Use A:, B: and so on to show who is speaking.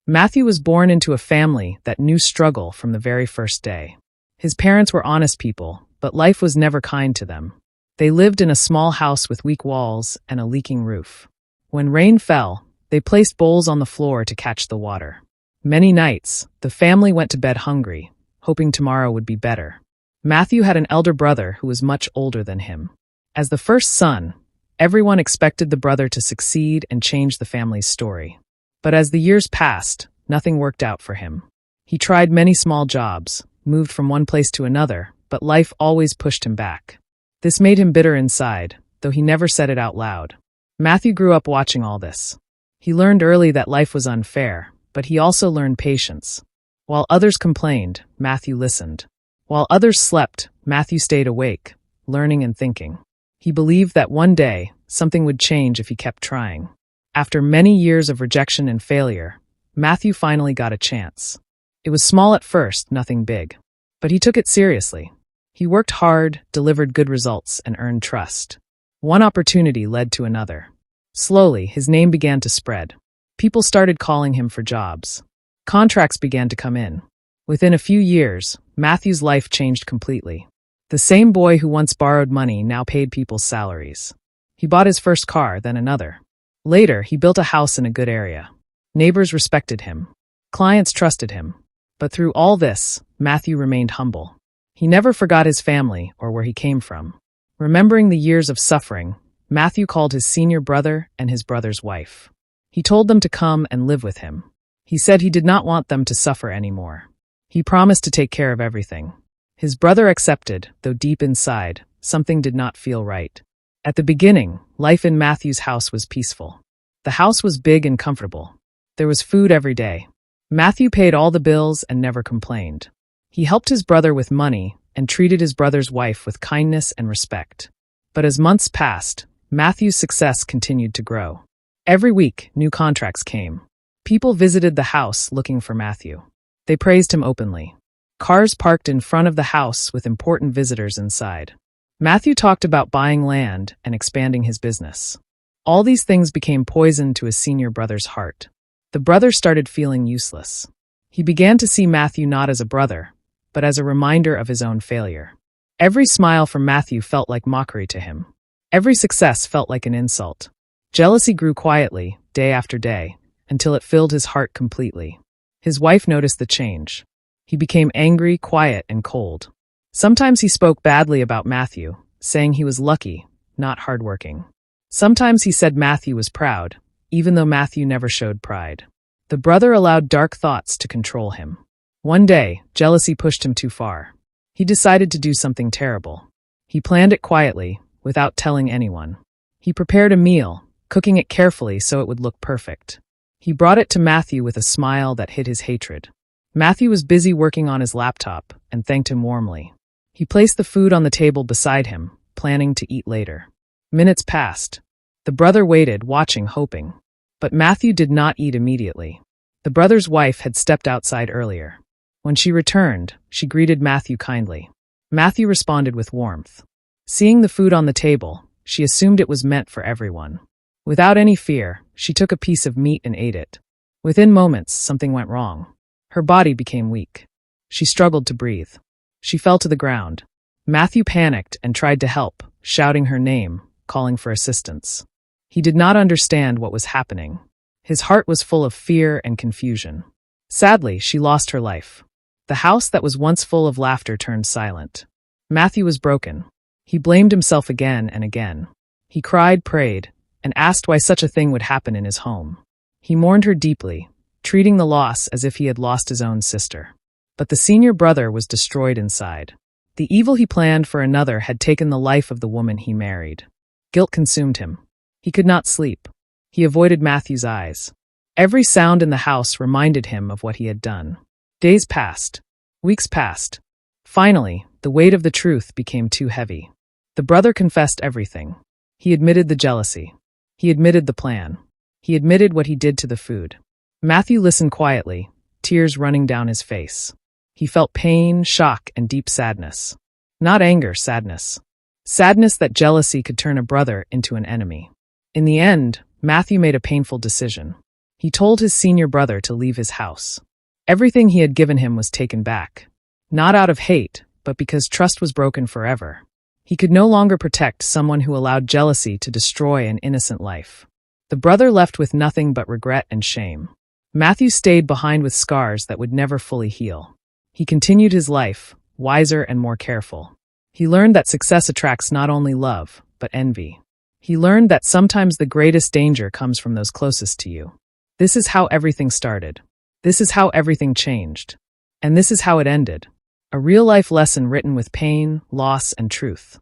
A: Matthew was born into a family that knew struggle from the very first day. His parents were honest people, but life was never kind to them. They lived in a small house with weak walls and a leaking roof. When rain fell, they placed bowls on the floor to catch the water. Many nights, the family went to bed hungry, hoping tomorrow would be better. Matthew had an elder brother who was much older than him. As the first son, everyone expected the brother to succeed and change the family's story. But as the years passed, nothing worked out for him. He tried many small jobs, moved from one place to another, but life always pushed him back. This made him bitter inside, though he never said it out loud. Matthew grew up watching all this. He learned early that life was unfair, but he also learned patience. While others complained, Matthew listened. While others slept, Matthew stayed awake, learning and thinking. He believed that one day, something would change if he kept trying. After many years of rejection and failure, Matthew finally got a chance. It was small at first, nothing big. But he took it seriously. He worked hard, delivered good results, and earned trust. One opportunity led to another. Slowly, his name began to spread. People started calling him for jobs. Contracts began to come in. Within a few years, Matthew's life changed completely. The same boy who once borrowed money now paid people's salaries. He bought his first car, then another. Later, he built a house in a good area. Neighbors respected him. Clients trusted him. But through all this, Matthew remained humble. He never forgot his family or where he came from. Remembering the years of suffering, Matthew called his senior brother and his brother's wife. He told them to come and live with him. He said he did not want them to suffer anymore. He promised to take care of everything. His brother accepted, though deep inside, something did not feel right. At the beginning, life in Matthew's house was peaceful. The house was big and comfortable. There was food every day. Matthew paid all the bills and never complained. He helped his brother with money and treated his brother's wife with kindness and respect. But as months passed, Matthew's success continued to grow. Every week, new contracts came. People visited the house looking for Matthew. They praised him openly. Cars parked in front of the house with important visitors inside. Matthew talked about buying land and expanding his business. All these things became poison to his senior brother's heart. The brother started feeling useless. He began to see Matthew not as a brother, but as a reminder of his own failure. Every smile from Matthew felt like mockery to him. Every success felt like an insult. Jealousy grew quietly, day after day, until it filled his heart completely. His wife noticed the change. He became angry, quiet, and cold. Sometimes he spoke badly about Matthew, saying he was lucky, not hardworking. Sometimes he said Matthew was proud, even though Matthew never showed pride. The brother allowed dark thoughts to control him. One day, jealousy pushed him too far. He decided to do something terrible. He planned it quietly, without telling anyone. He prepared a meal, cooking it carefully so it would look perfect. He brought it to Matthew with a smile that hid his hatred. Matthew was busy working on his laptop and thanked him warmly. He placed the food on the table beside him, planning to eat later. Minutes passed. The brother waited, watching, hoping. But Matthew did not eat immediately. The brother's wife had stepped outside earlier. When she returned, she greeted Matthew kindly. Matthew responded with warmth. Seeing the food on the table, she assumed it was meant for everyone. Without any fear, she took a piece of meat and ate it. Within moments, something went wrong. Her body became weak. She struggled to breathe. She fell to the ground. Matthew panicked and tried to help, shouting her name, calling for assistance. He did not understand what was happening. His heart was full of fear and confusion. Sadly, she lost her life. The house that was once full of laughter turned silent. Matthew was broken. He blamed himself again and again. He cried, prayed, and asked why such a thing would happen in his home. He mourned her deeply, treating the loss as if he had lost his own sister. But the senior brother was destroyed inside. The evil he planned for another had taken the life of the woman he married. Guilt consumed him. He could not sleep. He avoided Matthew's eyes. Every sound in the house reminded him of what he had done. Days passed. Weeks passed. Finally, the weight of the truth became too heavy. The brother confessed everything. He admitted the jealousy. He admitted the plan. He admitted what he did to the food. Matthew listened quietly, tears running down his face. He felt pain, shock, and deep sadness. Not anger, sadness. Sadness that jealousy could turn a brother into an enemy. In the end, Matthew made a painful decision. He told his senior brother to leave his house. Everything he had given him was taken back. Not out of hate, but because trust was broken forever. He could no longer protect someone who allowed jealousy to destroy an innocent life. The brother left with nothing but regret and shame. Matthew stayed behind with scars that would never fully heal. He continued his life, wiser and more careful. He learned that success attracts not only love, but envy. He learned that sometimes the greatest danger comes from those closest to you. This is how everything started. This is how everything changed. And this is how it ended. A real-life lesson written with pain, loss, and truth.